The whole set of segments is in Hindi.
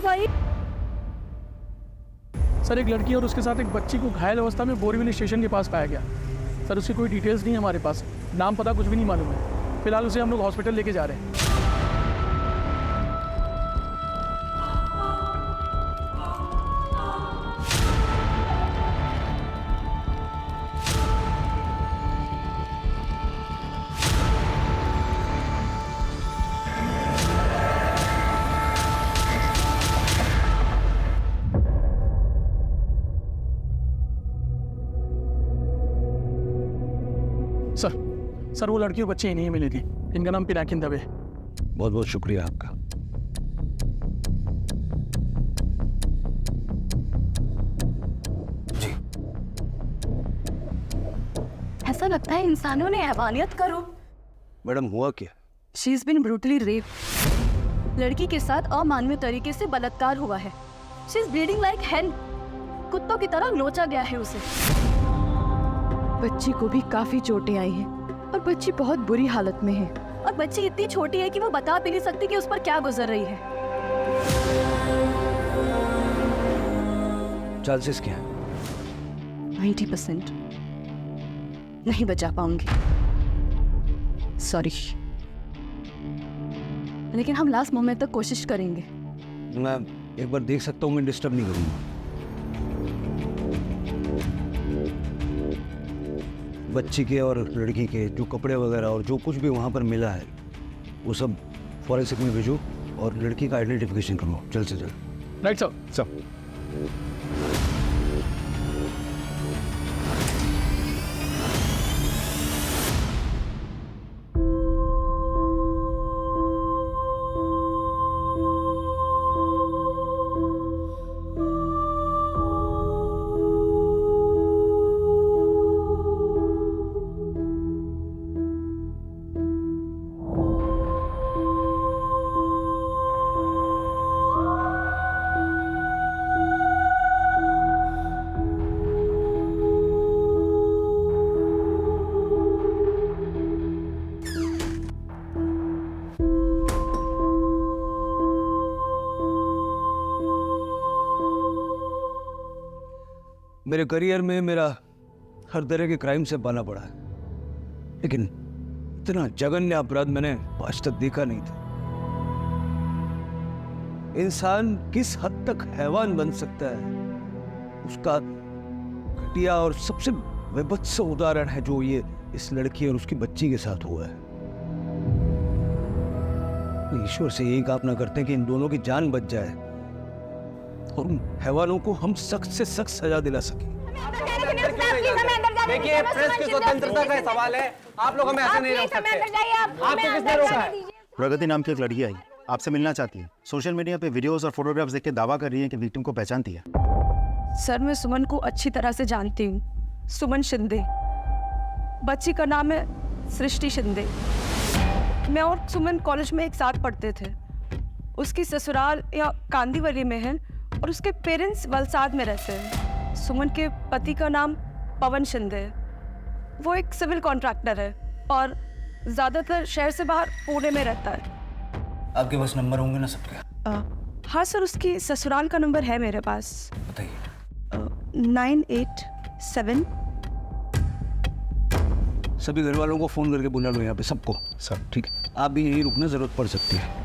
भाई? सर एक लड़की और उसके साथ एक बच्ची को घायल अवस्था में बोरीवली स्टेशन के पास पाया गया। सर उसकी कोई डिटेल्स नहीं है हमारे पास, नाम पता कुछ भी नहीं मालूम है। फिलहाल उसे हम लोग हॉस्पिटल लेके जा रहे हैं। सर वो लड़की और बच्चे ही नहीं मिली थी। इनका नाम पिनाकिन दवे। बहुत बहुत शुक्रिया आपका। जी। ऐसा लगता है इंसानों ने हैवानियत करो। मैडम हुआ क्या? She is been brutally rape. लड़की के साथ अमानवीय तरीके से बलात्कार हुआ है। शी इज ब्लीडिंग लाइक हेन। कुत्तों की तरह नोचा गया है उसे। बच्ची को भी काफी चोटें आई हैं और बच्ची बहुत बुरी हालत में है। और बच्ची इतनी छोटी है कि वो बता भी नहीं सकती कि उस पर क्या गुजर रही है। चांसेस क्या है? 90% नहीं बचा पाऊंगी, सॉरी। लेकिन हम लास्ट मोमेंट तक कोशिश करेंगे। मैं एक बार देख सकता हूँ, मैं डिस्टर्ब नहीं करूँगा। बच्ची के और लड़की के जो कपड़े वगैरह और जो कुछ भी वहाँ पर मिला है वो सब फॉरेंसिक में भेजो और लड़की का आइडेंटिफिकेशन करो जल्द से जल्द। Right sir. मेरे करियर में मेरा हर तरह के क्राइम से पाना पड़ा है, लेकिन इतना जघन्य अपराध मैंने आज तक देखा नहीं था। इंसान किस हद तक हैवान बन सकता है उसका घटिया और सबसे विभत्स उदाहरण है जो ये इस लड़की और उसकी बच्ची के साथ हुआ है। ईश्वर से यही कामना करते हैं कि इन दोनों की जान बच जाए और उन हैवानों को हम सख्त से सख्त सजा दिला सके। देखिए, प्रेस की स्वतंत्रता का सवाल है, आप लोग हमें ऐसे नहीं रोक सकते। आपको किसने रोका है? प्रगति नाम की एक लड़की आई, आपसे मिलना चाहती है। सोशल मीडिया पे वीडियोस और फोटोग्राफ्स देख के दावा कर रही है कि विक्टिम को पहचानती है। सर मैं सुमन को अच्छी तरह से जानती हूँ। सुमन शिंदे। बच्ची का नाम है सृष्टि शिंदे। मैं और सुमन कॉलेज में एक साथ पढ़ते थे। उसकी ससुराल या कांदीवली में है और उसके पेरेंट्स वलसाड में रहते हैं। सुमन के पति का नाम पवन शिंदे है। वो एक सिविल कॉन्ट्रैक्टर है और ज़्यादातर शहर से बाहर पुणे में रहता है। आपके पास नंबर होंगे ना सबके? हाँ सर, उसकी ससुराल का नंबर है मेरे पास। बताइए। 987। सभी घर वालों को फोन करके बुला लो यहाँ पे सबको। सर ठीक है, आप भी यहीं रुकना, जरूरत पड़ सकती है।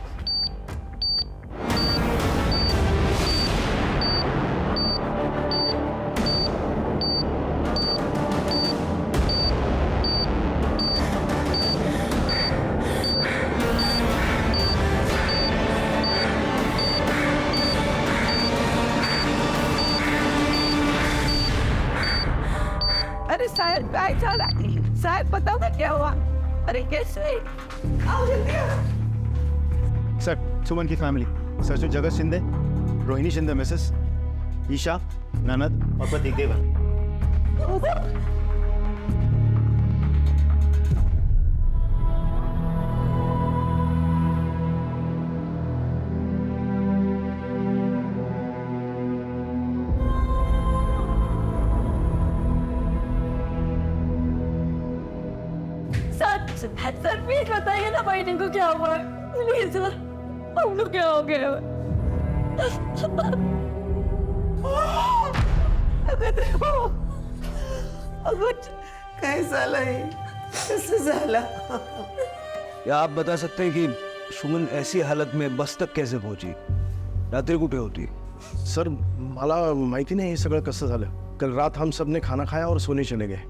अरे शायद पता था क्या हुआ। अरे कैसे? आओ जल्दी आओ। सर सुमन की फैमिली, सर जगत शिंदे, रोहिणी शिंदे मिसेस, ईशा, ननद और पति देवन। सर प्लीज बताइए ना बहन को क्या हुआ। प्लीज सर, हम लोग क्या हो गया? कैसा लगे कैसे झाला या आप बता सकते हैं कि सुमन ऐसी हालत में बस तक कैसे पहुंची? रात्री कुठे होती? सर मला माहिती नाही हे सगळं कसं झालं. कल रात हम सब ने खाना खाया और सोने चले गए.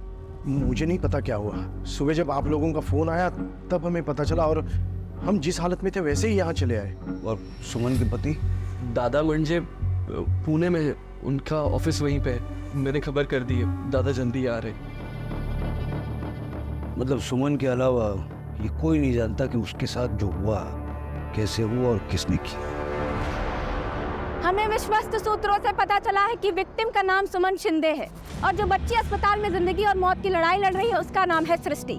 मुझे नहीं पता क्या हुआ. सुबह जब आप लोगों का फोन आया तब हमें पता चला और हम जिस हालत में थे वैसे ही यहाँ चले आए. और सुमन के पति? दादा म्हणजे पुणे में, उनका ऑफिस वहीं पे है. मैंने खबर कर दी है, दादा जल्दी आ रहे. मतलब सुमन के अलावा ये कोई नहीं जानता कि उसके साथ जो हुआ कैसे हुआ और किसने किया. हमें विश्वस्त सूत्रों से पता चला है कि विक्टिम का नाम सुमन शिंदे है और जो बच्ची अस्पताल में जिंदगी और मौत की लड़ाई लड़ रही है उसका नाम है सृष्टि.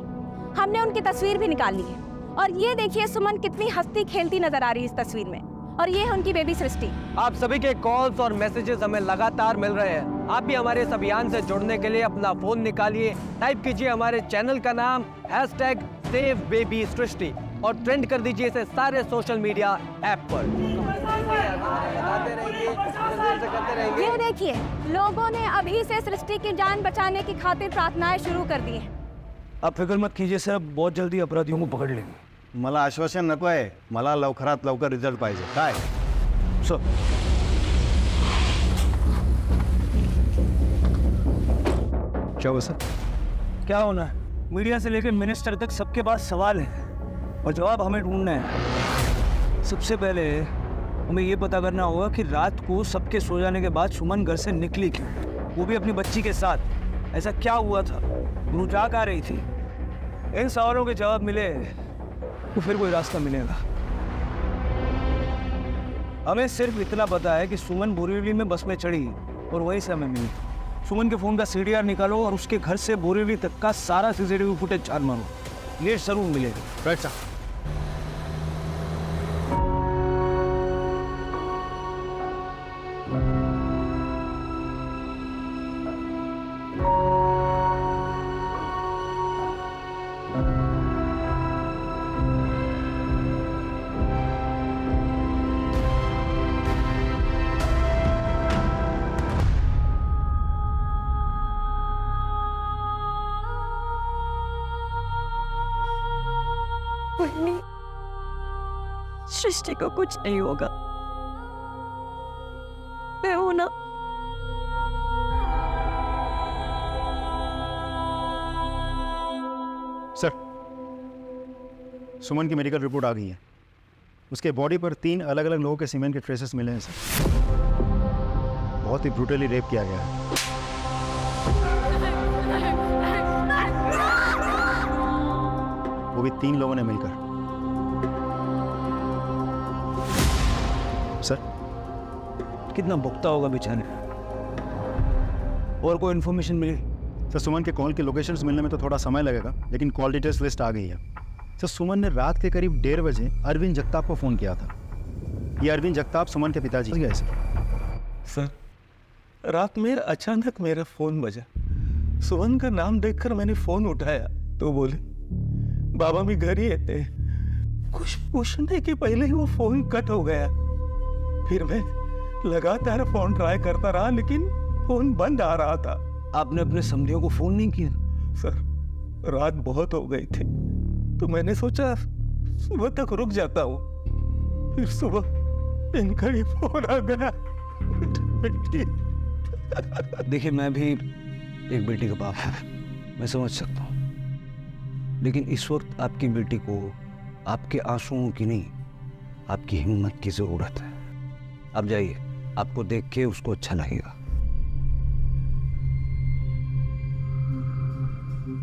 हमने उनकी तस्वीर भी निकाल ली है और ये देखिए सुमन कितनी हंसती खेलती नजर आ रही है इस तस्वीर में, और ये है उनकी बेबी सृष्टि. आप सभी के कॉल्स और मैसेजेस हमें लगातार मिल रहे हैं. आप भी हमारे इस अभियान से जुड़ने के लिए अपना फोन निकालिए, टाइप कीजिए हमारे चैनल का नाम #SaveBabySrishti और ट्रेंड कर दीजिए इसे सारे सोशल मीडिया ऐप पर. ये देखिए लोगों ने अभी से सृष्टि की जान बचाने की खातिर प्रार्थनाएं शुरू कर दी हैं. आप फिक्र मत कीजिए सर, बहुत जल्दी अपराधियों को पकड़ लेंगे. मला आश्वासन नको आहे, मला लवकरात लवकर रिझल्ट पाहिजे. काय सर क्या हुआ सर? क्या होना है? मीडिया से लेकर मिनिस्टर तक सबके पास सवाल है और जवाब हमें ढूंढना है. सबसे पहले हमें ये पता करना होगा कि रात को सबके सो जाने के बाद सुमन घर से निकली क्यों, वो भी अपनी बच्ची के साथ. ऐसा क्या हुआ था? वो जा कहाँ रही थी? इन सवालों के जवाब मिले तो फिर कोई रास्ता मिलेगा. हमें सिर्फ इतना पता है कि सुमन बोरीवली में बस में चढ़ी और वहीं से हमें मिली. सुमन के फोन का CDR निकालो और उसके घर से बोरीवली तक का सारा CCTV फुटेज छान मारो. ये जरूर मिलेगा. Right sir. सृष्टि को कुछ नहीं होगा. मैं हूं ना. सर सुमन की मेडिकल रिपोर्ट आ गई है. उसके बॉडी पर 3 अलग अलग लोगों के सीमेंट के ट्रेसेस मिले हैं सर. बहुत ही ब्रूटली रेप किया गया है. वो भी 3 लोगों ने मिलकर. सर कितना भुगता होगा बेचारे. और कोई इन्फॉर्मेशन मिली? सर सुमन के कॉल की लोकेशंस मिलने में तो थोड़ा समय लगेगा, लेकिन कॉल डिटेल्स लिस्ट आ गई है. सर सुमन ने रात के करीब 1:30 बजे अरविंद जगताप को फ़ोन किया था. ये अरविंद जगताप सुमन के पिताजी हैं. सर रात में अचानक मेरा फ़ोन बजा. सुमन का नाम देखकर मैंने फ़ोन उठाया तो बोले बाबा मैं घर ही थे. कुछ पूछने के पहले ही वो फ़ोन कट हो गया. फिर मैं लगातार फ़ोन ट्राई करता रहा लेकिन फ़ोन बंद आ रहा था. आपने अपने समधियों को फ़ोन नहीं किया? सर रात बहुत हो गई थी तो मैंने सोचा सुबह तक रुक जाता हूँ. फिर सुबह इनका ही फ़ोन आ गया. देखिए मैं भी एक बेटी का बाप है, मैं समझ सकता हूँ, लेकिन इस वक्त आपकी बेटी को आपके आंसुओं की नहीं आपकी हिम्मत की ज़रूरत है. आप जाइए, आपको देख के उसको अच्छा लगेगा.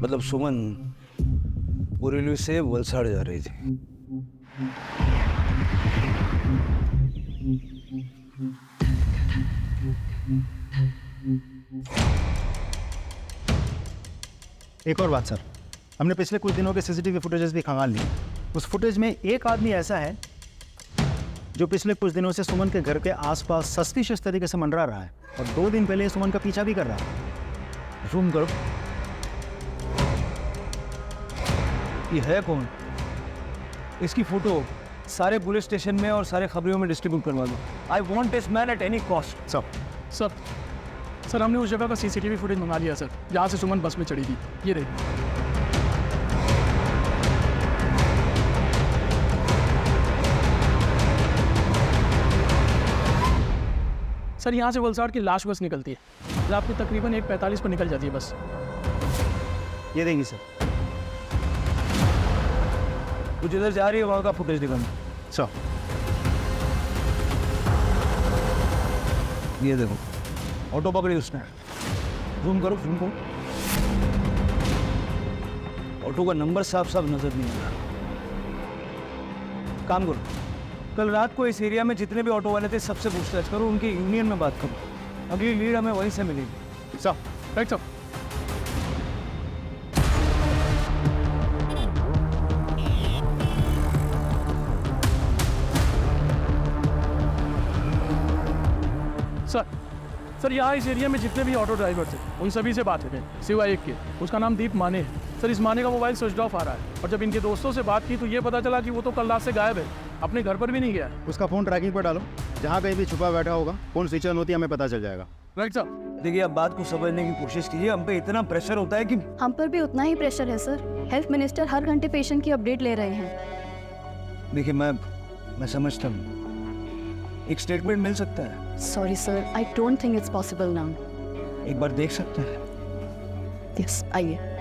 मतलब सुमन बोरीवली से वलसाड़ जा रही थी. एक और बात सर, हमने पिछले कुछ दिनों के CCTV फुटेजेस भी खंगाल लिए. उस फुटेज में एक आदमी ऐसा है जो पिछले कुछ दिनों से सुमन के घर के आसपास सस्पिशियस तरीके से मंडरा रहा है और 2 दिन पहले सुमन का पीछा भी कर रहा है. जूम करो. ये है कौन? इसकी फोटो सारे पुलिस स्टेशन में और सारे खबरों में डिस्ट्रीब्यूट करवा दो। I want this man at any cost. Sir sir हमने उस जगह का CCTV फुटेज मंगा लिया सर, जहाँ से सुमन बस में चढ़ी थी। ये रही। सर यहाँ से वलसाड़ की लाश बस निकलती है, रात में तकरीबन 1:45 पर निकल जाती है बस। ये देंगे सर। कुछ इधर जा रही है वहाँ का फुटेज दिखाना। सर ये देखो ऑटो पकड़ी उसने। जूम करो, जूम करो। ऑटो का नंबर साफ साफ नजर नहीं आ रहा। काम करो, कल रात को इस एरिया में जितने भी ऑटो वाले थे सबसे पूछताछ करो, उनकी यूनियन में बात करो। अगली लीड हमें वहीं से मिलेगी। Sir right sir. सर यहाँ इस एरिया में जितने भी ऑटो ड्राइवर थे उन सभी से बात है, सिवाय एक के, उसका नाम दीप माने है। सर इस माने का मोबाइल स्विच ऑफ आ रहा है, और जब इनके दोस्तों से बात की तो ये पता चला कि वो तो कल रात से गायब है, अपने घर पर भी नहीं गया। उसका फ़ोन ट्रैकिंग पर डालो, जहाँ कहीं भी छुपा बैठा होगा फ़ोन स्विच ऑन होती है, हमें पता चल जाएगा। Right sir. देखिए आप बात को समझने की कोशिश कीजिए, हम पे इतना प्रेशर होता है कि हम पर भी उतना ही प्रेशर है सर। हेल्थ मिनिस्टर हर घंटे पेशेंट की अपडेट ले रहे हैं। देखिए मैं समझता हूँ, एक स्टेटमेंट मिल सकता है। Sorry sir, I don't think it's possible now. एक बार देख सकते हैं? यस, आइए।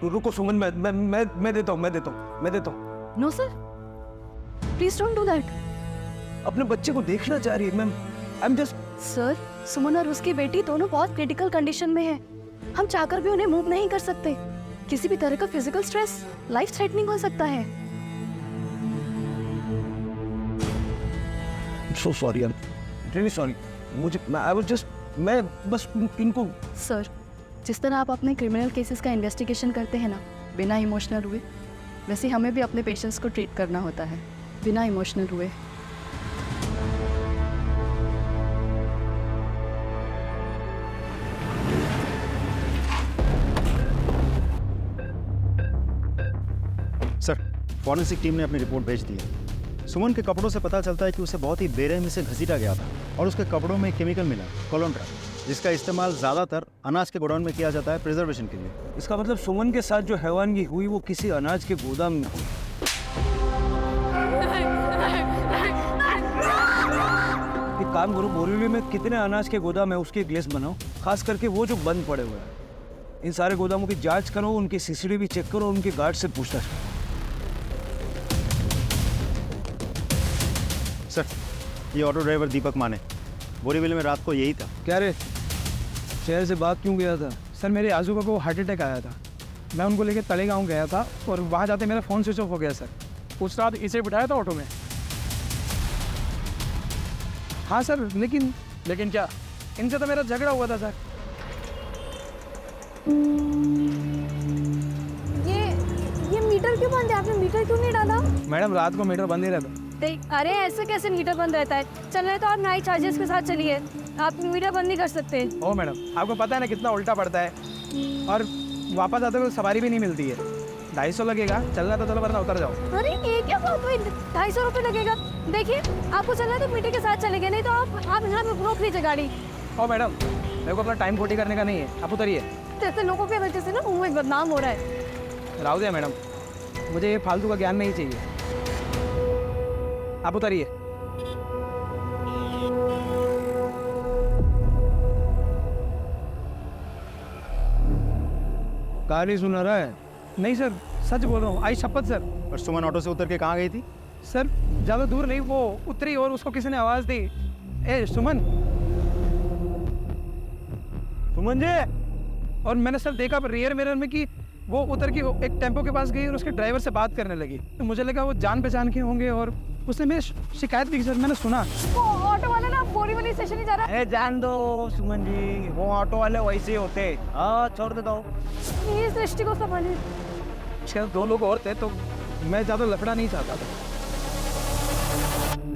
रुको सुमन, मैं देता हूँ। No sir, please don't do that. अपने बच्चे को देखना चाह रही है ma'am. I am just. Sir, Suman और उसकी बेटी दोनों बहुत क्रिटिकल कंडीशन में है। हम चाहकर भी उन्हें मूव नहीं कर सकते। किसी भी तरह का फिजिकल स्ट्रेस लाइफ थ्रेटनिंग हो सकता है। So sorry, I am really sorry. मैं बस इनको। सर, जिस तरह आप अपने क्रिमिनल केसेस का इन्वेस्टिगेशन करते हैं ना, बिना इमोशनल हुए, वैसे हमें भी अपने पेशेंट्स को ट्रीट करना होता है बिना इमोशनल हुए। सर, फॉरेंसिक टीम ने अपनी रिपोर्ट भेज दी है। सुमन के कपड़ों से पता चलता है कि उसे बहुत ही बेरहमी से घसीटा गया था और उसके कपड़ों में केमिकल मिला, कोलोंट्रा, जिसका इस्तेमाल ज़्यादातर अनाज के गोडाउन में किया जाता है प्रिजर्वेशन के लिए। इसका मतलब सुमन के साथ जो हैवानगी हुई वो किसी अनाज के गोदाम में हुई। एक काम करो, बोरीवली में कितने अनाज के गोदाम है उसकी एक लिस्ट बनाओ, खास करके वो जो बंद पड़े हुए हैं। इन सारे गोदामों की जांच करो, उनकी CCTV चेक करो, उनके गार्ड से पूछताछ करो। सर, ये ऑटो ड्राइवर दीपक माने बोरीवली में रात को यही था। क्या रे, शहर से बात क्यों गया था? सर मेरे आजू को हार्ट अटैक आया था, मैं उनको लेकर तलेगांव गया था और वहाँ जाते मेरा फ़ोन स्विच ऑफ हो गया सर। उस रात इसे बिठाया था ऑटो में। हाँ सर, लेकिन क्या, इनसे तो मेरा झगड़ा हुआ था सर। ये मीटर क्यों बंद है? आपने मीटर क्यों नहीं डाला? मैडम रात को मीटर बंद ही रहता। अरे ऐसे कैसे मीटर बंद रहता है? चल रहे तो आप नाइट चार्जेस के साथ चलिए, आप मीटर बंद नहीं कर सकते। ओ मैडम, आपको पता है ना कितना उल्टा पड़ता है, और वापस आते हुए सवारी भी नहीं मिलती है। 250 लगेगा, चलना तो चलो वरना उतर जाओ। अरे ये क्या बात हुई? 250 रुपये लगेगा। देखिए आपको चलना है तो मीटर के साथ चलेंगे, नहीं तो आप यहाँ पे रोक लीजिए गाड़ी। ओ मैडम, मेरे को अपना टाइम खोटी करने का नहीं है, आप उतरिए। जैसे लोगों के वजह से ना मुँह में बदनाम हो रहा है। राव दिया मैडम, मुझे ये फालतू का ज्ञान नहीं चाहिए, आप उतरिए। कहानी सुना रहा है? नहीं सर, सच बोल रहा हूँ, आई शपथ सर। और सुमन ऑटो से उतर के कहाँ गई थी? सर ज़्यादा दूर नहीं, वो उतरी और उसको किसी ने आवाज़ दी, ए सुमन। सुमन जी। और मैंने सर देखा रियर मिरर में कि वो उतर के एक टेम्पो के पास गई और उसके ड्राइवर से बात करने लगी, तो मुझे लगा वो जान पहचान के होंगे और उसने मेरी शिकायत भी की सर, मैंने सुना। वो ऑटो वाला ना बोरीवली स्टेशन ही जा रहा है। ए जान दो सुमन जी, वो ऑटो वाले वैसे ही होते। हाँ छोड़ देता हूँ। प्लीज सृष्टि को संभालिए। शायद 2 लोग और थे तो मैं ज़्यादा लफड़ा नहीं चाहता था।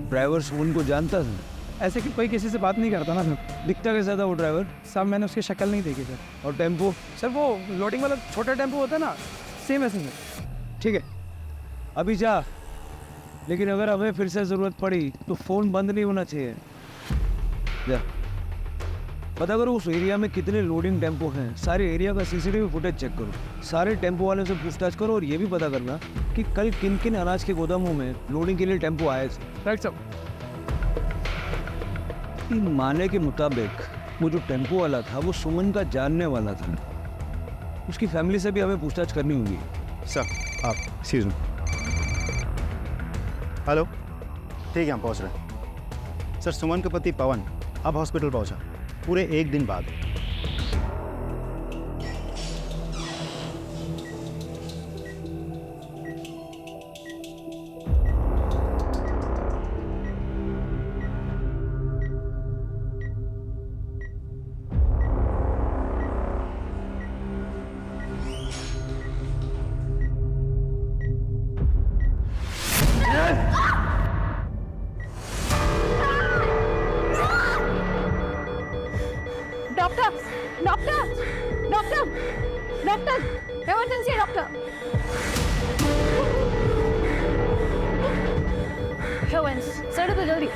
ड्राइवर सुमन को जानता था? ऐसे कि कोई किसी से बात नहीं करता ना सर। दिखता कैसा था वो ड्राइवर? साहब मैंने उसकी शक्ल नहीं देखी सर। और टेम्पो? सर वो लोडिंग वाला छोटा टेम्पो होता है ना, सेम ऐसे सर। ठीक है अभी जा, लेकिन अगर हमें फिर से ज़रूरत पड़ी तो फ़ोन बंद नहीं होना चाहिए। जा पता करो उस एरिया में कितने लोडिंग टेम्पो हैं, सारे एरिया का सीसीटीवी फुटेज चेक करो, सारे टेम्पो वालों से पूछताछ करो और ये भी पता करना कि कल किन किन अनाज के गोदामों में लोडिंग के लिए टेम्पो आए थे। राइट साहब। माने के मुताबिक वो जो टेम्पो वाला था वो सुमन का जानने वाला था। उसकी फैमिली से भी हमें पूछताछ करनी होगी। सर आप एक्सक्यूज मी। हेलो, ठीक है हम पहुंच रहे हैं। सर सुमन का पति पवन अब हॉस्पिटल पहुंचा, पूरे 1 दिन बाद। Doctor doctor doctor doctor emergency है डॉक्टर। हेवेंस सर तो जल्दी।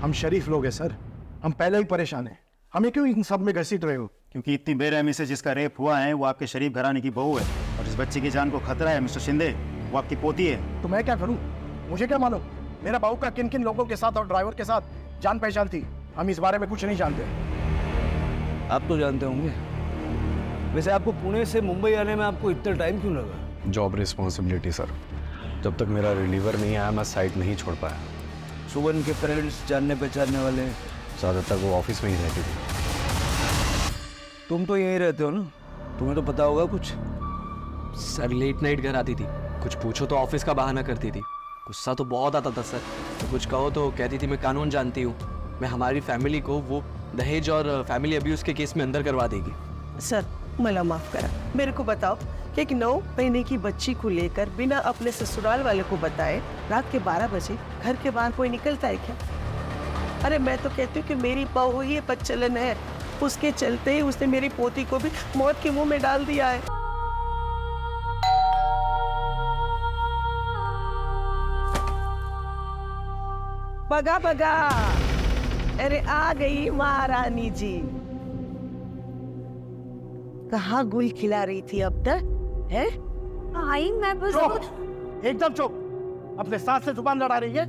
हम शरीफ लोग हैं सर, हम पहले ही परेशान हैं। हमें क्यों इन सब में घसीट रहे हो? क्योंकि इतनी बेरहमी से जिसका रेप हुआ है वो आपके शरीफ घराने की बहू है, और इस बच्ची की जान को खतरा है मिस्टर शिंदे, वो आपकी पोती है। तो मैं क्या करूं? मुझे क्या मालूम मेरा बहू का किन किन लोगों के साथ और ड्राइवर के साथ जान पहचान थी? हम इस बारे में कुछ नहीं जानते। आप तो जानते होंगे। वैसे आपको पुणे से मुंबई आने में आपको इतना टाइम क्यों लगा? जॉब रिस्पॉन्सिबिलिटी सर, जब तक मेरा रिलीवर नहीं आया मैं साइट नहीं छोड़ पाया। सुमन के पेरेंट्स जानने पहचानने वाले? ज़्यादातर वो ऑफिस में ही रहती थी। तुम तो यहीं रहते हो ना, तुम्हें तो पता होगा कुछ। सर लेट नाइट घर आती थी, कुछ पूछो तो ऑफिस का बहाना करती थी। गुस्सा तो बहुत आता था सर, तो कुछ कहो तो कहती थी मैं कानून जानती हूँ, मैं हमारी फैमिली को वो दहेज और फैमिली अब्यूज़ के केस में अंदर करवा देगी। सर मला माफ करा, मेरे को बताओ कि एक 9 महीने की बच्ची को लेकर बिना अपने ससुराल वाले को बताए रात के 12 बजे घर के बाहर कोई निकलता है क्या? अरे मैं तो कहती हूँ कि मेरी बहू ही बदचलन है, उसके चलते ही उसने मेरी पोती को भी मौत के मुंह में डाल दिया है। बगा बगा, अरे आ गई महारानी जी। कहाँ गुल खिला रही थी अब तक है? आई मैं बस चुप, एकदम चुप। अपने साथ से जुबान लड़ा रही है।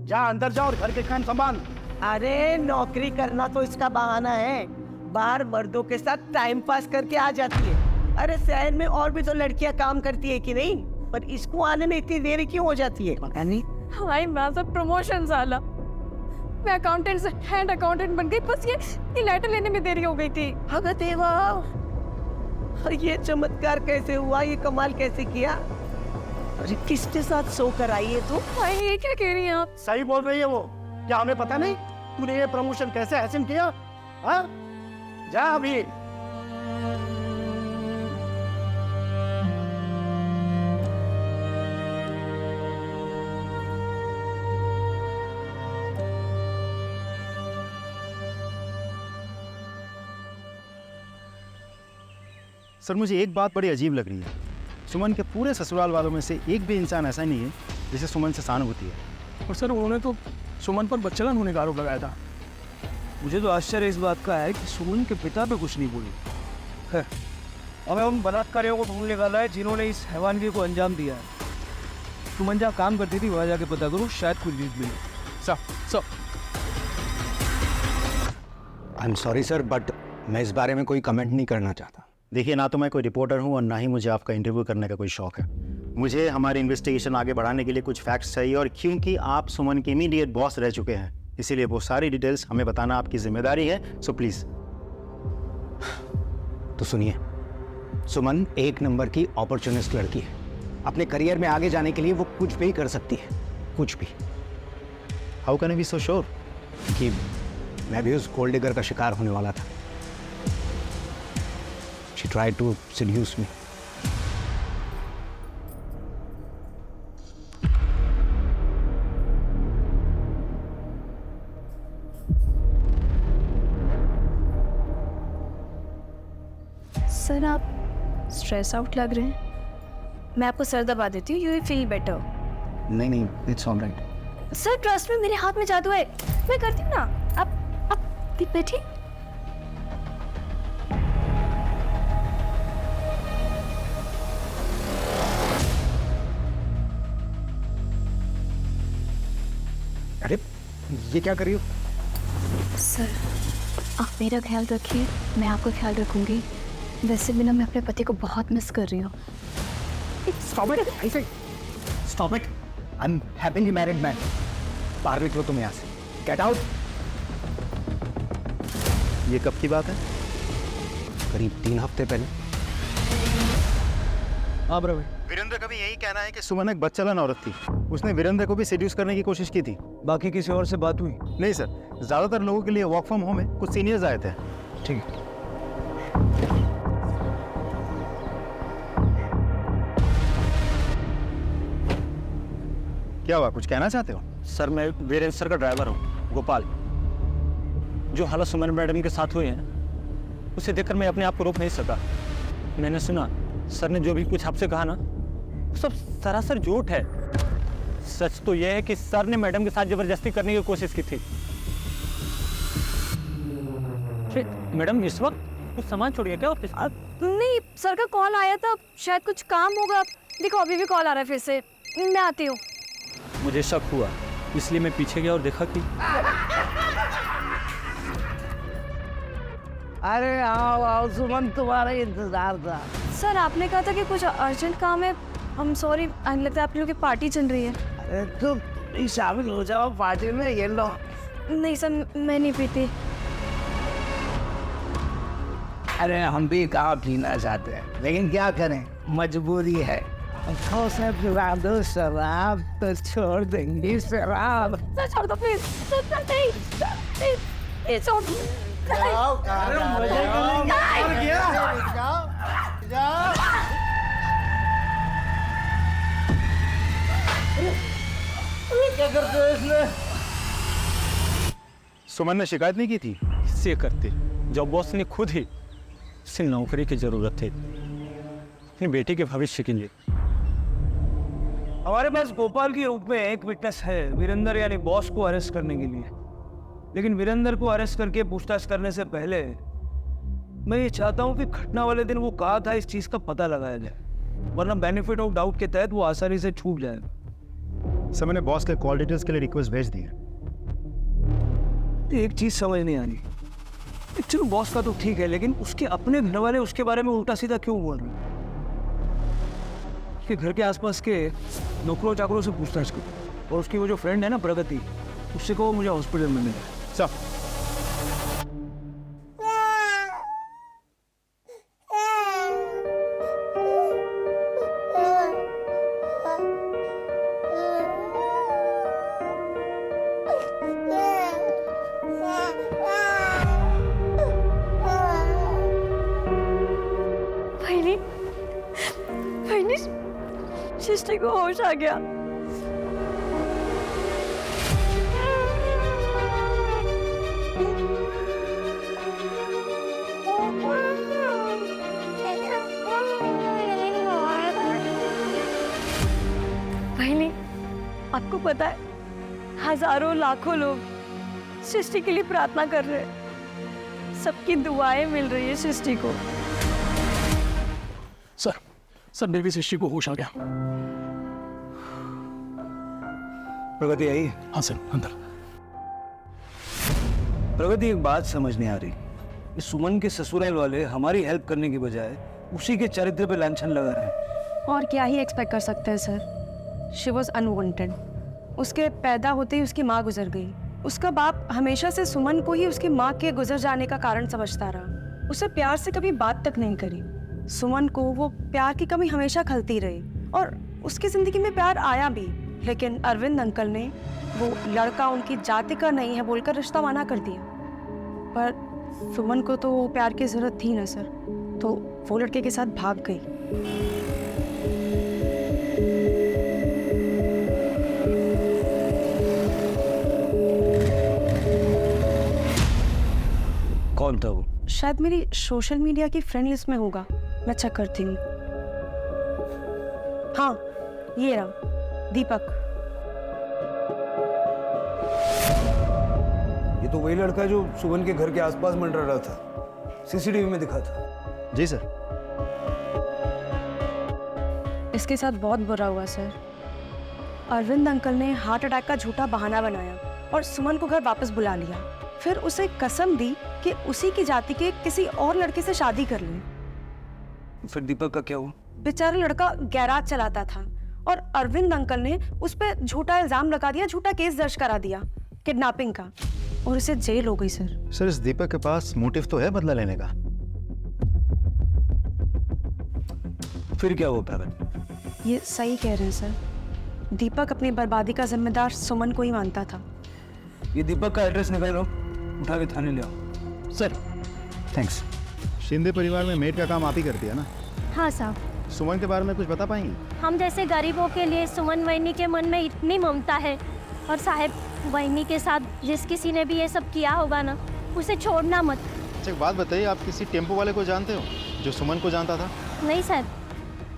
जा अंदर जा और घर के काम संभाल। अरे नौकरी करना तो इसका बहाना है, बाहर मर्दों के साथ टाइम पास करके आ जाती है। अरे शहर में और भी तो लड़कियां काम करती है कि नहीं, पर इसको आने में इतनी देरी क्यों हो जाती है? पता नहीं। हाय माझा प्रमोशन झाला, मैं अकाउंटेंट से हेड अकाउंटेंट बन गई, बस ये लेटर लेने में देरी हो गई थी। अगर देवा, ये चमत्कार कैसे हुआ, ये कमाल कैसे किया? अरे किसके साथ सोकर आई है तू? हाय ये क्या कह रही हैं आप? सही बोल रही है वो। क्या हमें पता नहीं तूने ये प्रमोशन कैसे हासिल किया? हाँ जा अभी। सर मुझे एक बात बड़ी अजीब लग रही है, सुमन के पूरे ससुराल वालों में से एक भी इंसान ऐसा नहीं है जिसे सुमन से सहानुभूति है। और सर उन्होंने तो सुमन पर बच्चलन होने का आरोप लगाया था। मुझे तो आश्चर्य इस बात का है कि सुमन के पिता पे कुछ नहीं बोली है। हमें उन बलात्कारियों को ढूंढ निकाला है जिन्होंने इस हैवानगी को अंजाम दिया है। सुमन जहाँ काम करती थी वहाँ जाके पता करो, शायद कुछ लीड मिले। Sir I am sorry sir, but मैं इस बारे में कोई कमेंट नहीं करना चाहता। देखिए, ना तो मैं कोई रिपोर्टर हूँ और ना ही मुझे आपका इंटरव्यू करने का कोई शौक है। मुझे हमारी इन्वेस्टिगेशन आगे बढ़ाने के लिए कुछ फैक्ट्स चाहिए, और क्योंकि आप सुमन के इमीडिएट बॉस रह चुके हैं, इसीलिए वो सारी डिटेल्स हमें बताना आपकी जिम्मेदारी है। So please. तो सुनिए, सुमन एक नंबर की अपॉर्चुनिस्ट लड़की है। अपने करियर में आगे जाने के लिए वो कुछ भी कर सकती है, कुछ भी। How can I be so sure? कि मैं भी उस गोल्ड डिगर का शिकार होने वाला था। She tried to seduce me. Sir, आप स्ट्रेस आउट लग रहे हैं। मैं आपको सर दबा देती हूँ, यू विल फील बेटर। नहीं, it's all right. Sir trust में, मेरे हाथ में जादू है, मैं करती हूँ ना। आप बैठिए। अरे ये क्या कर रही हो? सर, आप मेरा ख्याल रखिए, मैं आपका ख्याल रखूंगी। वैसे भी ना, मैं अपने पति को बहुत मिस कर रही हूँ। Stop it! I say, stop it! I'm happily married man. बाहर निकलो तुम यहाँ से। Get out! ये कब की बात है? करीब 3 हफ्ते पहले। हाँ ब्रो। वीरेंद्र का भी यही कहना है कि सुमन एक बदचलन औरत थी। उसने वीरेंद्र को भी सेड्यूस करने की कोशिश की थी। बाकी किसी और से बात हुई? नहीं सर, ज़्यादातर लोगों के लिए वर्क फ्रॉम होम है, कुछ सीनियर्स आए थे। ठीक है। क्या हुआ, कुछ कहना चाहते हो? सर, मैं वीरेंद्र सर का ड्राइवर हूँ, गोपाल। जो हालत सुमन मैडम के साथ हुए हैं, उसे देखकर मैं अपने आप को रोक नहीं सका। मैंने सुना सर ने जो भी कुछ आपसे कहा ना, वो सब सरासर झूठ है। सच तो यह है कि सर ने मैडम के साथ जबरदस्ती करने की कोशिश की थी। मैडम इस वक्त कुछ सामान छोड़िए क्या ऑफिस? नहीं, सर का कॉल आया था, शायद कुछ काम होगा। देखो, अभी भी कॉल आ रहा है फिर से। मैं आती हूँ। मुझे शक हुआ, इसलिए मैं पीछे गया और देखा कि अरे आओ आओ सुमन, तुम्हारा इंतजार था। सर, आपने कहा था कि कुछ अर्जेंट काम है। हम सॉरी, लगता है आप लोगों की पार्टी चल रही है। अरे तुम शामिल हो जाओ पार्टी में, ये लो। नहीं सर, मैं नहीं पीती। अरे हम भी कहाँ पीना चाहते हैं, लेकिन क्या करें, मजबूरी है। से पिला दो शराब तो छोड़ देंगे शराब। सर छोड़ दो प्लीज। सर नहीं, छोड़ दो। क्या करते हो इसमें? सुमन ने शिकायत नहीं की थी? किससे करते, जब बॉस ने खुद ही उसे नौकरी की जरूरत थी अपनी बेटी के भविष्य के लिए। हमारे पास गोपाल के रूप में एक विटनेस है, वीरेंद्र यानी बॉस को अरेस्ट करने के लिए। लेकिन वीरेंद्र को अरेस्ट करके पूछताछ करने से पहले मैं ये चाहता हूँ कि घटना वाले दिन वो कहा था, इस चीज का पता लगाया जाए, वरना बेनिफिट ऑफ डाउट के तहत वो आसानी से छूट जाए। सर, मैंने बॉस के कॉल डिटेल्स के लिए रिक्वेस्ट भेज दी है। एक चीज समझ नहीं आ रही, चलो बॉस का तो ठीक है, लेकिन उसके अपने घर वाले उसके बारे में उल्टा सीधा क्यों बोल रहे हैं? उसके घर के आसपास के नौकरों चाकरों से पूछताछ करो, और उसकी वो जो फ्रेंड है ना प्रगति, उससे कहो मुझे हॉस्पिटल में मिले। सर, सृष्टि को होश आ गया। भाई, आपको पता है, हजारों लाखों लोग सृष्टि के लिए प्रार्थना कर रहे हैं। सबकी दुआएं मिल रही है सृष्टि को। सर बेबी सृष्टि को होश आ गया। प्रगति आई? हाँ सर, अंदर। प्रगति, एक बात समझ नहीं आ रही, कि सुमन के ससुराल वाले हमारी हेल्प करने की बजाय उसी के चरित्र पे लांछन लगा रहे हैं। और क्या ही एक्सपेक्ट कर सकते हैं सर। She was unwanted. उसके पैदा होते ही उसकी माँ गुजर गई। उसका बाप हमेशा से सुमन को ही उसकी माँ के गुजर जाने का कारण समझता रहा। उसे प्यार से कभी बात तक नहीं करी। सुमन को वो प्यार की कमी हमेशा खलती रही और उसकी ज़िंदगी में प्यार आया भी, लेकिन अरविंद अंकल ने वो लड़का उनकी जाति का नहीं है बोलकर रिश्ता मना कर दिया। पर सुमन को तो प्यार की ज़रूरत थी ना सर, तो वो लड़के के साथ भाग गई। कौन था वो? शायद मेरी सोशल मीडिया की फ्रेंड लिस्ट में होगा, मैं चेक करती हूँ। हाँ, ये रहा, दीपक। ये तो वही लड़का है जो सुमन के घर के आसपास मंडरा रहा था, सीसीटीवी में दिखा था। जी सर। इसके साथ बहुत बुरा हुआ सर। अरविंद अंकल ने हार्ट अटैक का झूठा बहाना बनाया और सुमन को घर वापस बुला लिया। फिर उसे कसम दी कि उसी की जाति के किसी और लड़के से शादी कर ले। फिर दीपक का क्या हुआ? बेचारा लड़का गैराज चलाता था और अरविंद अंकल ने उस पर झूठा इल्जाम लगा दिया, झूठा केस दर्ज करा दिया किडनैपिंग का, और उसे जेल हो गई सर। सर, इस दीपक के पास मोटिव तो है बदला लेने का। फिर क्या हुआ पैरन? ये सही कह रहे हैं सर। दीपक अपनी बर्बादी का जिम्मेदार सुमन को ही मानता था। ये दीपक का एड्रेस निकालो, उठा के थाने ले आओ। Sir thanks. शिंदे परिवार में मेड का काम आप ही करती है ना? हाँ साहब। सुमन के बारे में कुछ बता पाएंगी? हम जैसे गरीबों के लिए सुमन वहिनी के मन में इतनी ममता है, और साहब वहिनी के साथ जिस किसी ने भी ये सब किया होगा ना, उसे छोड़ना मत। अच्छा एक बात बताइए, आप किसी टेम्पो वाले को जानते हो जो सुमन को जानता था? नहीं साहब,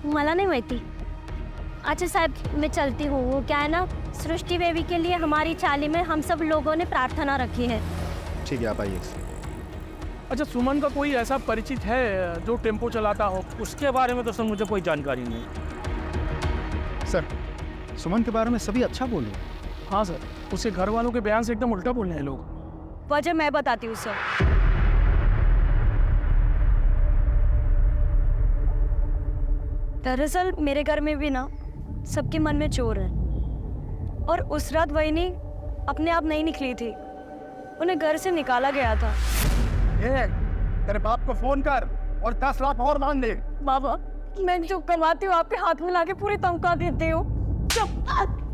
मला नहीं माहिती। अच्छा साहब, मैं चलती हूँ। वो क्या है ना, सृष्टि बेबी के लिए हमारी चाली में हम सब लोगों ने प्रार्थना रखी है। ठीक है, आप आइए। अच्छा, सुमन का कोई ऐसा परिचित है जो टेम्पो चलाता हो? उसके बारे में तो सर मुझे कोई जानकारी नहीं। सर, सुमन के बारे में सभी अच्छा बोल रहे हैं। हाँ सर, उसके घर वालों के बयान से एकदम उल्टा बोल रहे हैं लोग। वजह मैं बताती हूँ सर। दरअसल मेरे घर में भी ना सबके मन में चोर है, और उस रात वहिनी अपने आप नहीं निकली थी, उन्हें घर से निकाला गया था। तेरे बाप को फोन कर और 10 लाख और मांग ले। बाबा, मैं जो कमाती हूँ आपके हाथ में लाके पूरी तनख्वाह देती हूँ।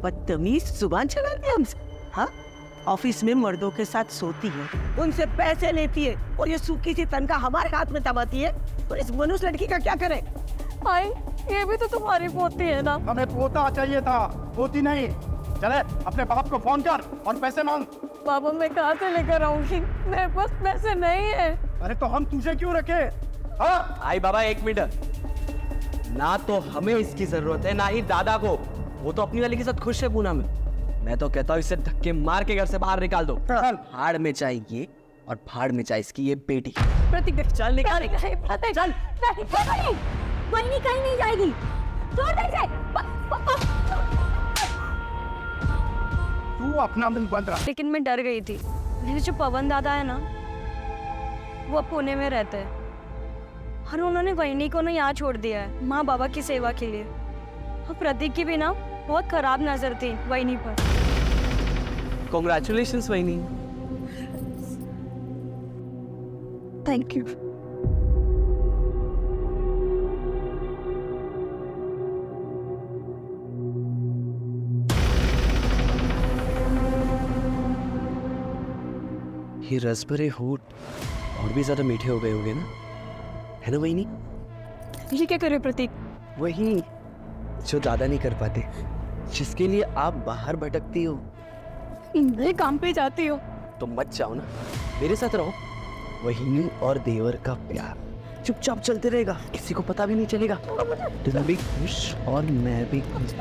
बदतमीज जुबान चलाती है हमसे। हाँ, ऑफिस में मर्दों के साथ सोती है, उनसे पैसे लेती है, और ये सूखी सी तनख्वाह हमारे हाथ में दबाती है। तो इस मनुष्य लड़की का क्या करें? भाई, ये भी तो तुम्हारी पोती है ना। हमें पोता चाहिए था, पोती नहीं। चले अपने बाप को फोन कर और पैसे मांग। बाबा, मैं कहाँ से लेकर आऊंगी? मेरे पास पैसे नहीं है। अरे तो हम तुझे क्यों रखे? हाँ? आई बाबा, एक मिनट। ना तो हमें इसकी जरूरत है, ना ही दादा को। वो तो अपनी वाली के साथ खुश है पूना में। मैं तो कहता हूँ इसे धक्के मार के घर से बाहर निकाल दो। हाड़ में चाहे ये और फाड़ में चाहे इसकी ये बेटी। प्रतीक, चल निकाल। चल वहिनी कहीं नहीं जाएगी। छोड़ दे इसे। तू अपना दिल बंद रहा। लेकिन मैं डर गई थी। मेरे जो पवन दादा है ना, वो पुणे में रहते हैं, और उन्होंने वहिनी को ना यहाँ छोड़ दिया है माँ बाबा की सेवा के लिए। और प्रतीक की भी ना बहुत खराब नजर थी वहिनी पर। कॉन्ग्रेचुलेशंस वहिनी। Thank you. ये रस भरे होठ और भी ज्यादा मीठे हो गए होंगे ना, है ना वहिनी? ये क्या करे प्रतीक? वही जो दादा नहीं कर पाते, जिसके लिए आप बाहर भटकती हो। मैं काम पे जाती हूँ। तो मत जाओ ना, मेरे साथ रहो। वही और देवर का प्यार चुपचाप चलते रहेगा, किसी को पता भी नहीं चलेगा। तुम भी खुश और मैं भी खुश।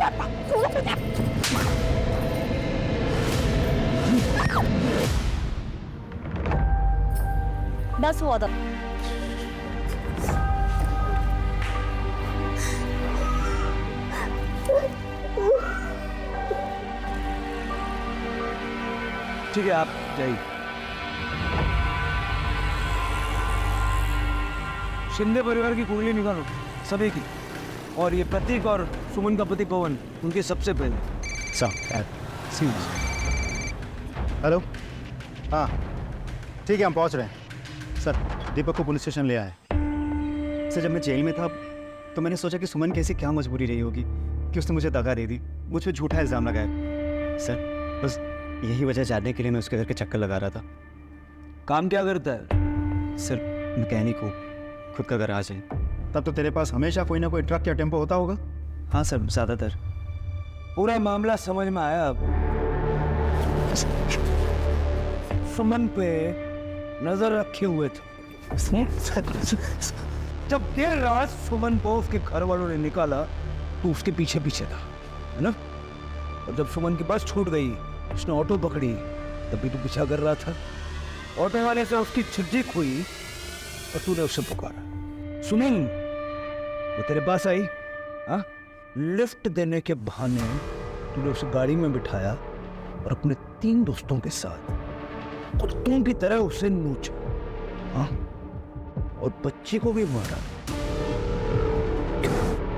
बस हुआ था। ठीक है, आप जाइए। शिंदे परिवार की कुंडली निकालो, सभी की। और ये प्रतीक और सुमन का पति पवन, उनके सबसे पहले। सर हेलो, हाँ ठीक है, हम पहुंच रहे हैं। सर दीपक को पुलिस स्टेशन ले आए। सर जब मैं जेल में था तो मैंने सोचा कि सुमन की ऐसी क्या मजबूरी रही होगी कि उसने मुझे दगा दे दी, मुझ पर झूठा इल्ज़ाम लगाया। सर बस यही वजह जानने के लिए मैं उसके घर के चक्कर लगा रहा था। काम क्या करता है? सर मैकेनिक हूँ, खुद का गराज है। तब तो तेरे पास हमेशा कोई ना कोई ट्रक या टेम्पो होता होगा। हाँ सर, ज़्यादातर। पूरा मामला समझ में आया अब। सुमन पे नजर रखे हुए थे। जब देर रात सुमन को उसके घर वालों ने निकाला तो उसके पीछे पीछे था, है ना? और जब सुमन की बस छूट गई, उसने ऑटो पकड़ी, तभी तो पीछा कर रहा था। ऑटो वाले से उसकी छिड़झिक हुई और तूने उसे पुकारा। सुमन वो तेरे पास आई, हाँ? लिफ्ट देने के बहाने तूने उसे गाड़ी में बिठाया और अपने 3 दोस्तों के साथ कुत्तों की तरह उसे नोचा, हाँ? और बच्ची को भी मारा।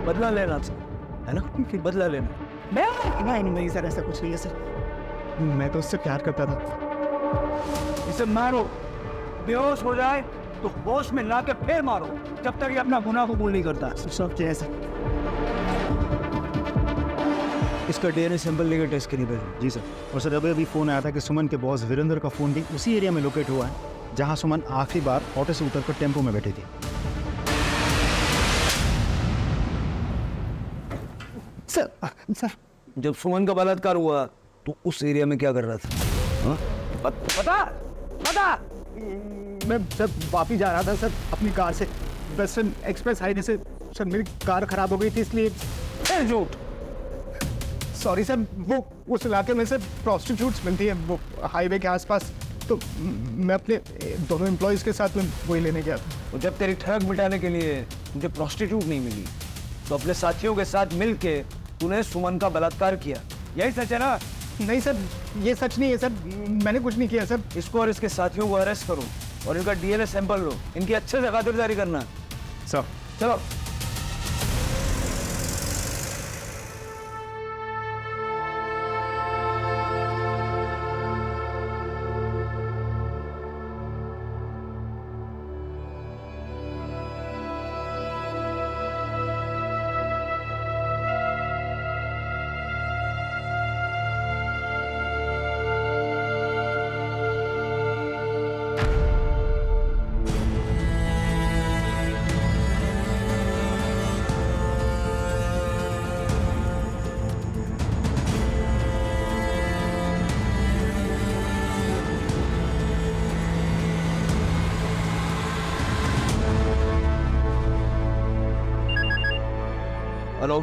बदला लेना था, है ना? बदला लेना। नहीं सर, ऐसा कुछ नहीं है सर, मैं तो उससे प्यार करता था। इसे मारो, बेहोश हो जाए तो होश में ला के फिर मारो, जब तक ये अपना गुनाह कबूल नहीं करता। सब चाहिए सर। इसका डीएनए सैंपल लेकर टेस्ट के लिए भेजो। जी सर। और सर अभी फ़ोन आया था कि सुमन के बॉस वीरेंद्र का फ़ोन भी उसी एरिया में लोकेट हुआ है जहां सुमन आखिरी बार ऑटो से उतरकर टेम्पो में बैठी थी। सर जब सुमन का बलात्कार हुआ तो उस एरिया में क्या कर रहा था? हाँ? बता। मैं सर वापस जा रहा था सर अपनी कार से वेस्टर्न एक्सप्रेस हाईवे से। सर मेरी कार खराब हो गई थी इसलिए। झूठ। सॉरी सर, वो उस इलाके में से प्रोस्टिट्यूट्स मिलती है वो हाईवे के आसपास, तो मैं अपने दोनों एम्प्लॉयज़ के साथ में वही लेने गया था। तो जब तेरी ठग मिटाने के लिए मुझे प्रोस्टिट्यूट नहीं मिली तो अपने साथियों के साथ मिलके तूने सुमन का बलात्कार किया, यही सच है ना? नहीं सर, ये सच नहीं है सर, मैंने कुछ नहीं किया सर। इसको और इसके साथियों को अरेस्ट करो और इनका डीएनए सैंपल लो, इनकी अच्छे से खातिरदारी करना। सर चलो। Hello,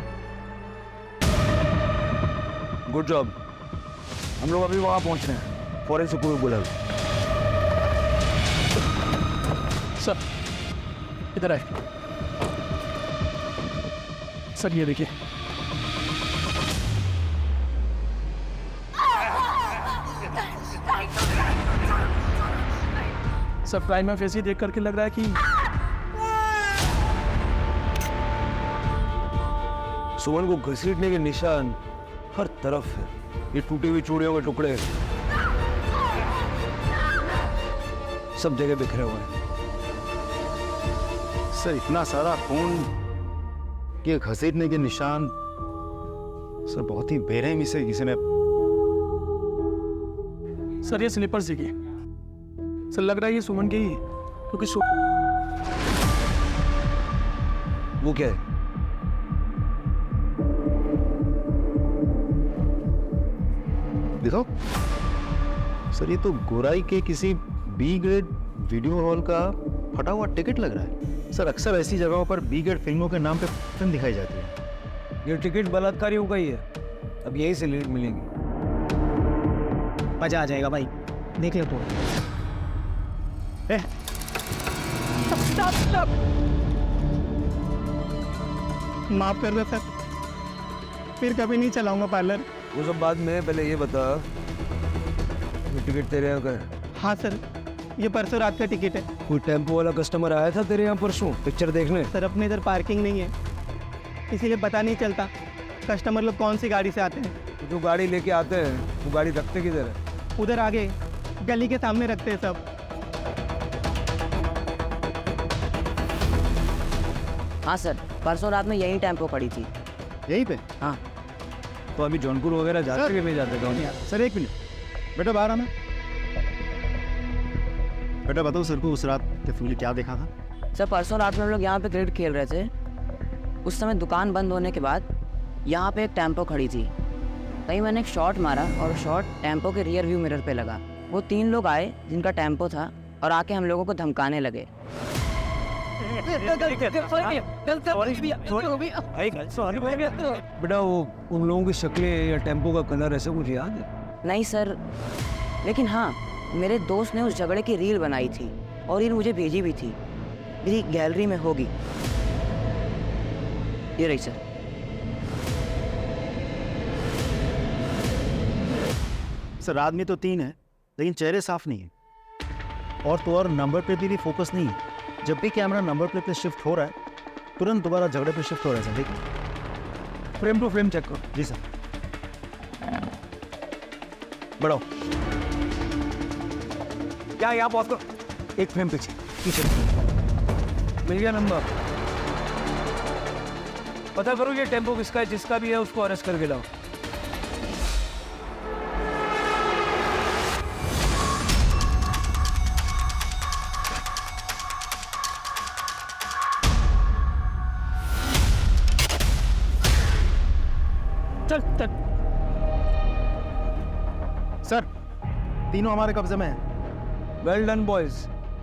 good job. हम लोग अभी वहाँ पहुँच रहे हैं, फॉरेंसिक को भी बुला लो। सर इधर आए। सर ये देखिए, सर प्राइमा फेसी देख करके लग रहा है कि सुमन को घसीटने के निशान हर तरफ है। ये टूटी हुई चूड़ियों के टुकड़े सब जगह बिखरे हुए हैं। सर इतना सारा खून के घसीटने के निशान, सर बहुत ही बेरहमी से किसी ने। सर ये स्लीपर्स देखिए, सर लग रहा है ये सुमन के ही है, क्योंकि वो क्या है? दिखाओ सर, ये तो गोराई के किसी बी ग्रेड वीडियो हॉल का फटा हुआ टिकट लग रहा है। सर अक्सर ऐसी जगहों पर बी ग्रेड फिल्मों के नाम पे फिल्म दिखाई जाती है। ये टिकट बलात्कारियों का ही है, अब यही से लीड मिलेगी। मजा आ जाएगा भाई, देख लो तो। माफ कर दो सर, फिर कभी नहीं चलाऊंगा पार्लर। वो सब बाद में, पहले ये बता, ये टिकट तेरे यहाँ का है? हाँ सर, ये परसों रात का टिकट है। कोई टेम्पो वाला कस्टमर आया था तेरे यहाँ परसों पिक्चर देखने? सर अपने इधर पार्किंग नहीं है, इसीलिए पता नहीं चलता कस्टमर लोग कौन सी गाड़ी से आते हैं। तो जो गाड़ी लेके आते हैं वो गाड़ी रखते किधर है? उधर आगे गली के सामने रखते हैं सब। हाँ सर, परसों रात में यही टेम्पो खड़ी थी। यहीं पे? हाँ। तो अभी जौनपुर वगैरह जाते कि नहीं जाते? कौन? सर एक मिनट, बेटा बाहर आना। बेटा बताओ सर को उस रात तुमने क्या देखा था? सर परसों रात में हम लोग यहाँ पे क्रिकेट खेल रहे थे। उस समय दुकान बंद होने के बाद यहाँ पे एक टेम्पो खड़ी थी। कहीं मैंने एक शॉट मारा और शॉट टेम्पो के रियर व्यू मिरर पे लगा। वो 3 लोग आए जिनका टेम्पो था और आके हम लोगों को धमकाने लगे। बेटा वो उन लोगों की शक्लें या टेम्पो का कलर ऐसे मुझे याद है? नहीं सर, लेकिन हाँ मेरे दोस्त ने उस झगड़े की रील बनाई थी और रील मुझे भेजी भी थी। मेरी गैलरी में होगी, ये रही सर। सर आदमी तो 3 है लेकिन चेहरे साफ नहीं है, और तो और नंबर प्लेट पे भी फोकस नहीं है। जब भी कैमरा नंबर प्लेट पे शिफ्ट हो रहा है तुरंत दोबारा झगड़े पे शिफ्ट हो रहा है। सर देखिए, फ्रेम टू फ्रेम चेक करो। जी सर। बढ़ाओ। क्या यहाँ पहुँच करो। एक फ्रेम पीछे पीछे। मिल गया नंबर? पता करो ये टेम्पो किसका है, जिसका भी है उसको अरेस्ट करके लाओ। चल चल। सर तीनों हमारे कब्जे में हैं। Well done boys.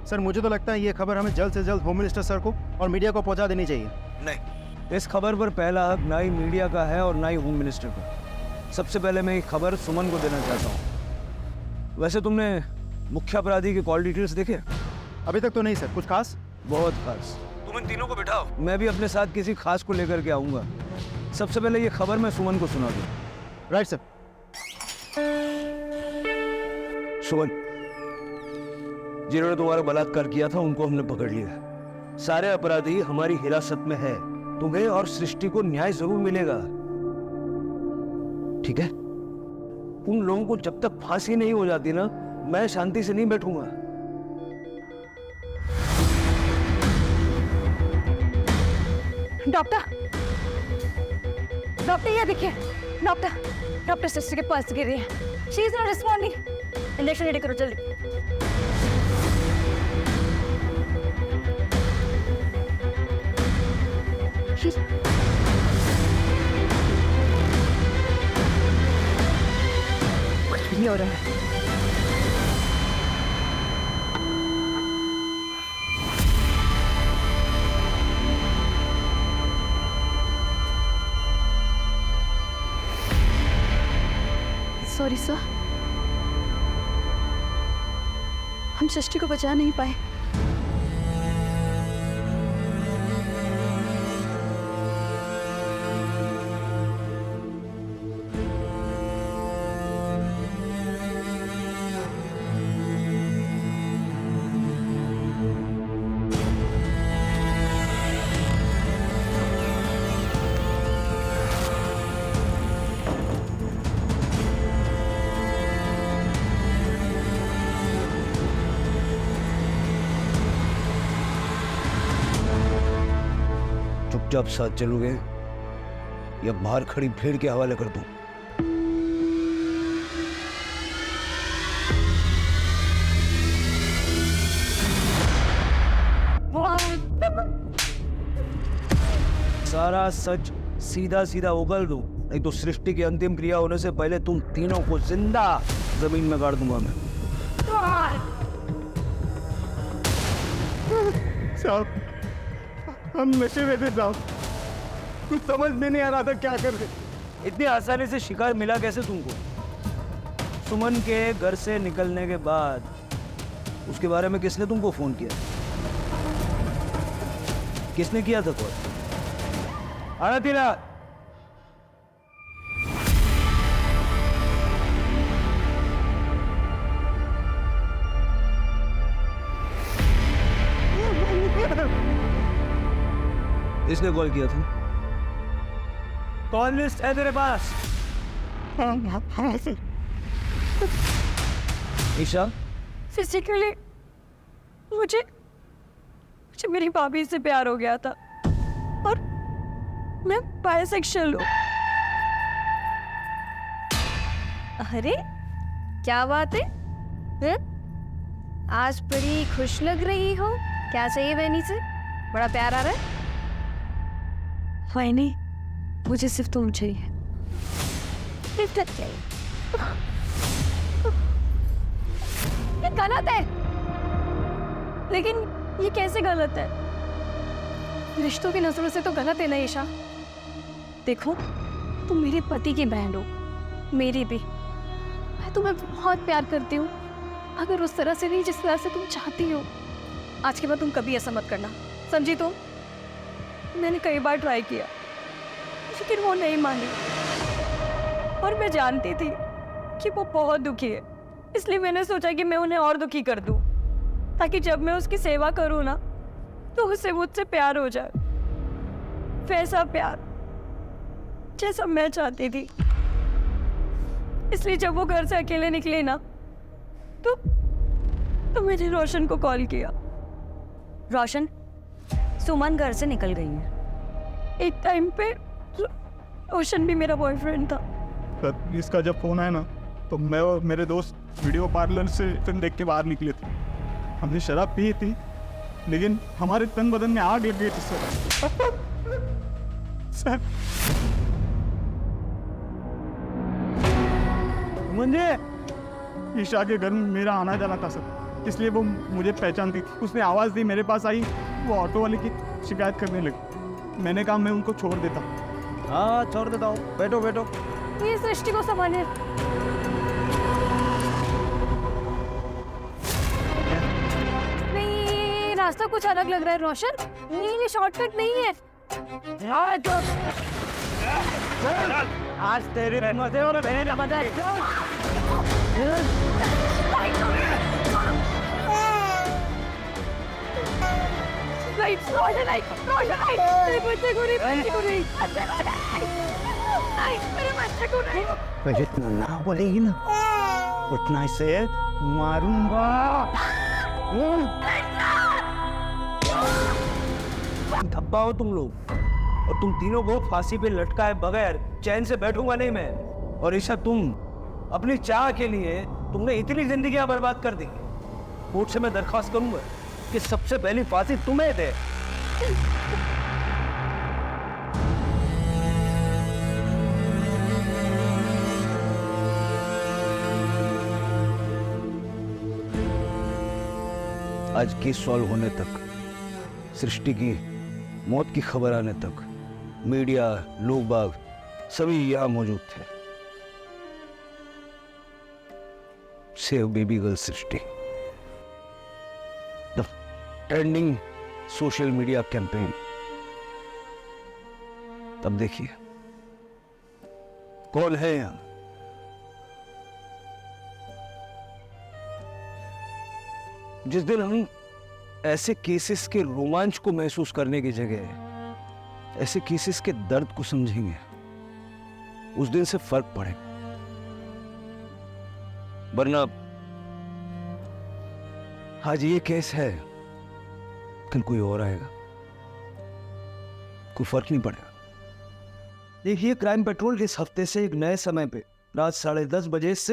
सर मुझे तो लगता है ये खबर हमें जल्द से जल्द होम मिनिस्टर सर को और मीडिया को पहुंचा देनी चाहिए। नहीं, इस खबर पर पहला हक ना ही मीडिया का है और ना ही होम मिनिस्टर का। सबसे पहले मैं ये खबर सुमन को देना चाहता हूँ। वैसे तुमने मुख्य अपराधी के कॉल डिटेल्स देखे? अभी तक तो नहीं सर। कुछ खास? बहुत खास। तुम इन तीनों को बिठाओ, मैं भी अपने साथ किसी खास को लेकर के आऊँगा। सबसे पहले ये खबर मैं सुमन को सुना दूँ। Right sir. सुमन, जिन्होंने तुम्हारा बलात्कार किया था उनको हमने पकड़ लिया। सारे अपराधी हमारी हिरासत में है। तुम्हें और सृष्टि को न्याय जरूर मिलेगा, ठीक है? उन लोगों को जब तक फांसी नहीं हो जाती ना, मैं शांति से नहीं बैठूंगा। डॉक्टर ये देखिए, डॉक्टर सिस्टर के पल्स गिर रही है। She is not responding. Injection ready करो जल्दी। कुछ भी नहीं हो रहा है। सॉरी सर, हम सृष्टि को बचा नहीं पाए। चुपचाप साथ चलोगे या बाहर खड़ी भीड़ के हवाले कर दूं? सारा सच सीधा सीधा उगल दूं, नहीं तो सृष्टि की अंतिम क्रिया होने से पहले तुम तीनों को जिंदा जमीन में गाड़ दूंगा मैं। साहब हम नशे में थे साहब, कुछ समझ में नहीं आ रहा था क्या कर रहे। इतनी आसानी से शिकार मिला कैसे तुमको? सुमन के घर से निकलने के बाद उसके बारे में किसने तुमको फोन किया? किसने किया था कॉल? आना तेरा। किसने कॉल किया था? कॉल लिस्ट है तेरे पास? ईशा, फिजिकली मुझे मेरी भाभी से प्यार हो गया था और मैं बायसेक्सुअल हूँ। अरे क्या बात है? आज बड़ी खुश लग रही हो। क्या चाहिए बहनी से? बड़ा प्यार आ रहा है। बहनी, मुझे सिर्फ तुम चाहिए। सिर्फ तक चाहिए। ये गलत है। लेकिन ये कैसे गलत है? रिश्तों की नजरों से तो गलत है ना ईशा। देखो, तुम मेरे पति की बहन हो, मेरी भी। मैं तुम्हें बहुत प्यार करती हूँ, अगर उस तरह से नहीं जिस तरह से तुम चाहती हो। आज के बाद तुम कभी ऐसा मत करना, समझी तुम? मैंने कई बार ट्राई किया लेकिन वो नहीं मानी और मैं जानती थी कि वो बहुत दुखी है, इसलिए मैंने सोचा कि मैं उन्हें और दुखी कर दूं, ताकि जब मैं उसकी सेवा करूं ना तो उसे मुझसे प्यार हो जाए, वैसा प्यार जैसा मैं चाहती थी। इसलिए जब वो घर से अकेले निकले ना तो मैंने रोशन को कॉल किया। रोशन, सुमन घर से निकल गई है। एक टाइम पे रोशन भी मेरा बॉयफ्रेंड था। सर, इसका जब फोन आया ना तो मैं और मेरे दोस्त वीडियो पार्लर से फिल्म देख के बाहर निकले थे। हमने शराब पी थी लेकिन हमारे तन बदन में आग लग गई थी सर। मुझे ईशा के घर में मेरा आना जाना था सर, इसलिए वो मुझे पहचानती थी। उसने आवाज़ दी, मेरे पास आई, वो ऑटो वाले की शिकायत करने लगी। मैंने कहा मैं उनको छोड़ देता। हाँ छोड़ देता हूँ, बैठो बैठो। ये सृष्टि को संभालिए। नहीं, रास्ता कुछ अलग लग रहा है रोशन। नहीं, ये शॉर्टकट नहीं है। आज तेरे मजे और मेरे मजे। जितना बोलेगी ना उतना इसे मारूंगा। धब्बा हो तुम लोग, और तुम तीनों को फांसी पे लटकाए बगैर चैन से बैठूंगा नहीं मैं। और ईशा, तुम अपनी चाह के लिए तुमने इतनी जिंदगियां बर्बाद कर दी। कोर्ट से मैं दरखास्त करूंगा कि सबसे पहली फांसी तुम्हें दे। आज केस सॉल्व होने तक, सृष्टि की मौत की खबर आने तक मीडिया, लोग बाग सभी यहां मौजूद थे। Save baby girl Srishti, the trending social media campaign. तब देखिए कौन है यहां। जिस दिन हम ऐसे केसेस के रोमांच को महसूस करने की जगह ऐसे केसेस के दर्द को समझेंगे, उस दिन से फर्क पड़ेगा। वरना आज ये केस है, कल कोई और आएगा, कोई फर्क नहीं पड़ेगा। देखिए, क्राइम पेट्रोल इस हफ्ते से एक नए समय पे रात 10:30 बजे से